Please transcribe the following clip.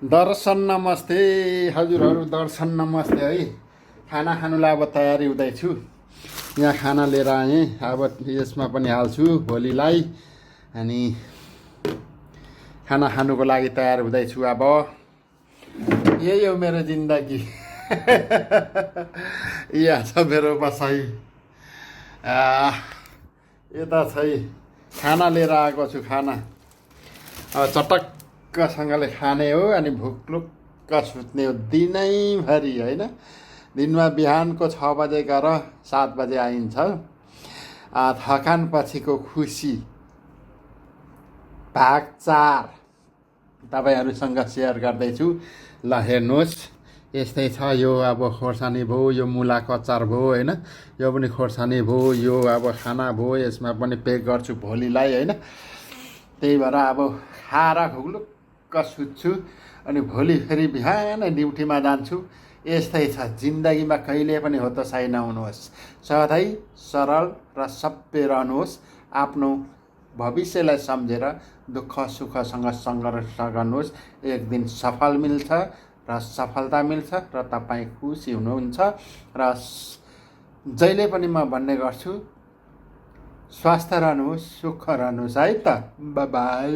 दर्शन नमस्ते हजुरहरू, दर्शन नमस्ते है। खाना खानुलाई अब तयारी हुँदैछु। यहाँ खाना लिएर आएँ, अब यसमा पनि हाल्छु भोलिलाई। अनि खाना खानुको लागि तयार हुँदैछु। अब यही हो मेरो जिन्दगी। यहाँ छ मेरो बसाइ। यता छै खाना लिएर आएको छु। खाना अब चटक्कसँगले खाने हो अनि भुक्लुक्क सुत्ने हो दिनैभरि होइन। दिनमा बिहानको 6 बजे गएर 7 बजे आइन्छ। थकान पछिको खुसी भाग 4 तपाईँहरूसँग सेयर गर्दैछु। ल हेर्नुहोस्, यस्तै छ। यो अब खोर्सानी भयो, यो मुलाको अचार भयो होइन, यो पनि खोर्सानी भयो, यो अब खाना भयो। यसमा पनि पेक गर्छु भोलिलाई होइन। त्यही भएर अब खाएर खुग्लुक्क सुत्छु अनि भोलि फेरि बिहानै ड्युटीमा जान्छु। यस्तै छ जिन्दगीमा। कहिले पनि हतोसाइ नहुनुहोस्। सधैँ सरल र सभ्य रहनुहोस्। आफ्नो भविष्यलाई सम्झेर दुःख सुखसँग सङ्घर्ष गर्नुहोस्। एक दिन सफल मिल्छ र सफलता मिल्छ र तपाईँ खुसी हुनुहुन्छ। र जहिले पनि म भन्ने गर्छु, स्वस्थ रहनुहोस्, सुख रहनुहोस् है त। बाई।